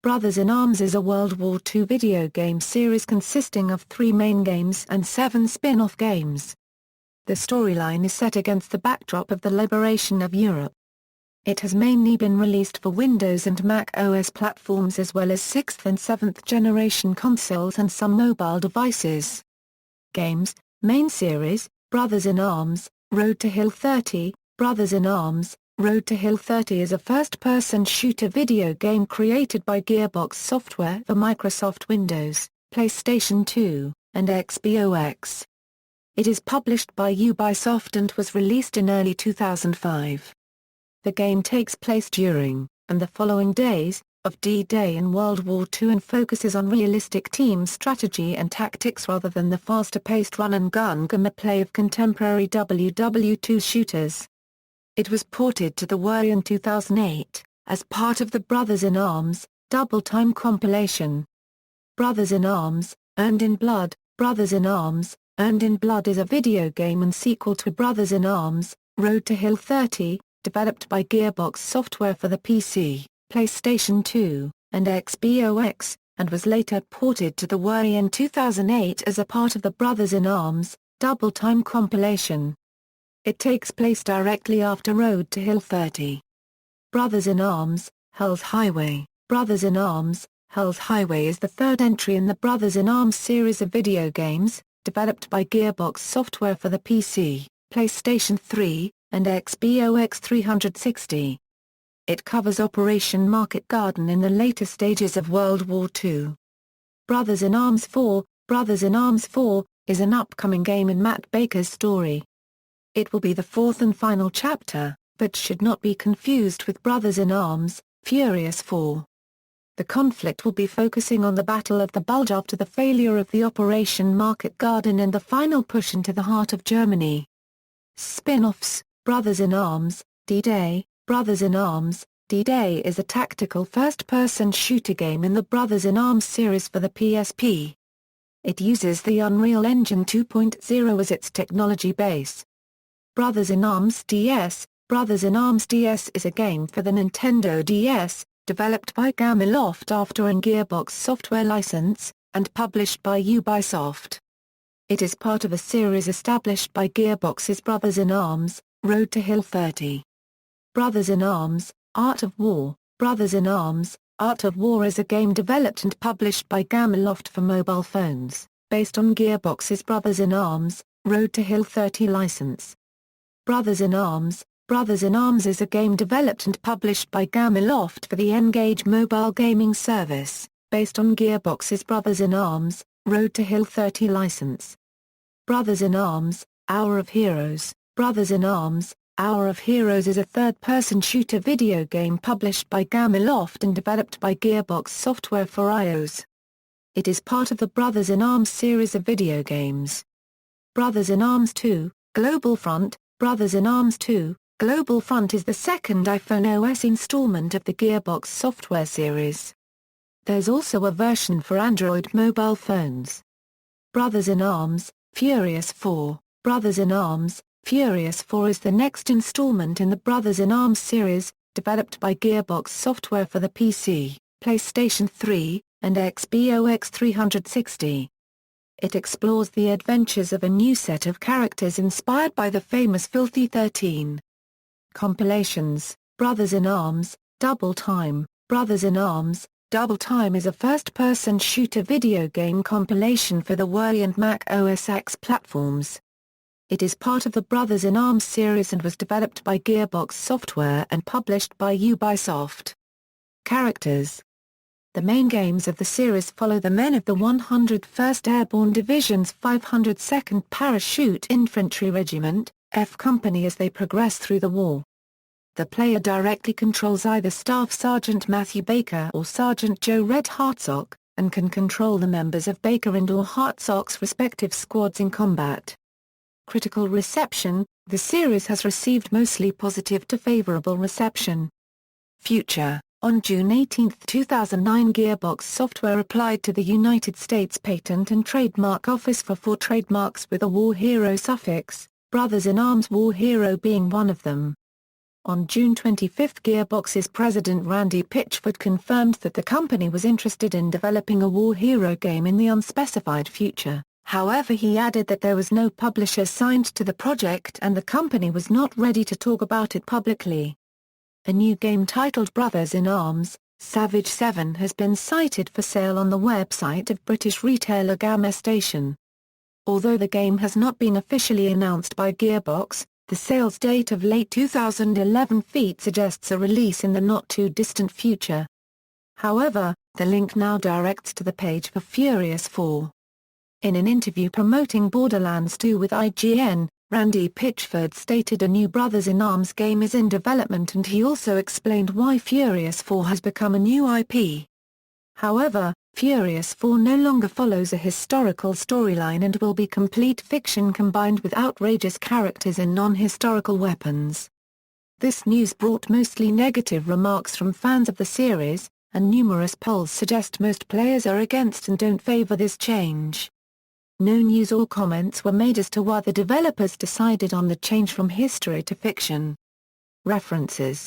Brothers in Arms is a World War II video game series consisting of 3 main games and 7 spin-off games. The storyline is set against the backdrop of the liberation of Europe. It has mainly been released for Windows and Mac OS platforms as well as 6th and 7th generation consoles and some mobile devices. Games, Main Series, Brothers in Arms, Road to Hill 30. Brothers in Arms, Road to Hill 30 is a first-person shooter video game created by Gearbox Software for Microsoft Windows, PlayStation 2, and Xbox. It is published by Ubisoft and was released in early 2005. The game takes place during, and the following days, of D-Day in World War II and focuses on realistic team strategy and tactics rather than the faster-paced run-and-gun gameplay of contemporary WW2 shooters. It was ported to the Wii in 2008, as part of the Brothers in Arms, Double Time compilation. Brothers in Arms, Earned in Blood. Brothers in Arms, Earned in Blood is a video game and sequel to Brothers in Arms, Road to Hill 30, developed by Gearbox Software for the PC, PlayStation 2, and Xbox, and was later ported to the Wii in 2008 as a part of the Brothers in Arms, Double Time compilation. It takes place directly after Road to Hill 30. Brothers in Arms, Hell's Highway. Brothers in Arms, Hell's Highway is the third entry in the Brothers in Arms series of video games, developed by Gearbox Software for the PC, PlayStation 3, and Xbox 360. It covers Operation Market Garden in the later stages of World War II. Brothers in Arms 4. Brothers in Arms 4, is an upcoming game in Matt Baker's story. It will be the fourth and final chapter, but should not be confused with Brothers in Arms, Furious 4. The conflict will be focusing on the Battle of the Bulge after the failure of the Operation Market Garden and the final push into the heart of Germany. Spin-offs, Brothers in Arms, D-Day. Brothers in Arms, D-Day is a tactical first-person shooter game in the Brothers in Arms series for the PSP. It uses the Unreal Engine 2.0 as its technology base. Brothers in Arms DS. Brothers in Arms DS is a game for the Nintendo DS, developed by Gameloft after an Gearbox Software license, and published by Ubisoft. It is part of a series established by Gearbox's Brothers in Arms, Road to Hill 30. Brothers in Arms, Art of War. Brothers in Arms, Art of War is a game developed and published by Gameloft for mobile phones, based on Gearbox's Brothers in Arms, Road to Hill 30 license. Brothers in Arms is a game developed and published by Gameloft for the N-Gage mobile gaming service, based on Gearbox's Brothers in Arms, Road to Hill 30 license. Brothers in Arms, Hour of Heroes. Brothers in Arms, Hour of Heroes is a third-person shooter video game published by Gameloft and developed by Gearbox Software for iOS. It is part of the Brothers in Arms series of video games. Brothers in Arms 2, Global Front. Brothers in Arms 2, Global Front is the second iPhone OS installment of the Gearbox Software series. There's also a version for Android mobile phones. Brothers in Arms, Furious 4. Brothers in Arms, Furious 4 is the next installment in the Brothers in Arms series, developed by Gearbox Software for the PC, PlayStation 3, and Xbox 360. It explores the adventures of a new set of characters inspired by the famous Filthy 13. Compilations, Brothers in Arms, Double Time. Brothers in Arms, Double Time is a first-person shooter video game compilation for the Wii and Mac OS X platforms. It is part of the Brothers in Arms series and was developed by Gearbox Software and published by Ubisoft. Characters. The main games of the series follow the men of the 101st Airborne Division's 502nd Parachute Infantry Regiment, F Company, as they progress through the war. The player directly controls either Staff Sergeant Matthew Baker or Sergeant Joe Red Hartsock, and can control the members of Baker and/or Hartsock's respective squads in combat. Critical reception. The series has received mostly positive to favorable reception. Future. On June 18, 2009, Gearbox Software applied to the United States Patent and Trademark Office for 4 trademarks with a War Hero suffix, Brothers in Arms War Hero being one of them. On June 25, Gearbox's president Randy Pitchford confirmed that the company was interested in developing a war hero game in the unspecified future. However, he added that there was no publisher signed to the project and the company was not ready to talk about it publicly. A new game titled Brothers in Arms, Savage 7 has been cited for sale on the website of British retailer Gamma Station. Although the game has not been officially announced by Gearbox, the sales date of late 2011 feet suggests a release in the not-too-distant future. However, the link now directs to the page for Furious 4. In an interview promoting Borderlands 2 with IGN, Randy Pitchford stated a new Brothers in Arms game is in development and he also explained why Furious 4 has become a new IP. However, Furious 4 no longer follows a historical storyline and will be complete fiction combined with outrageous characters and non-historical weapons. This news brought mostly negative remarks from fans of the series, and numerous polls suggest most players are against and don't favor this change. No news or comments were made as to why the developers decided on the change from history to fiction. References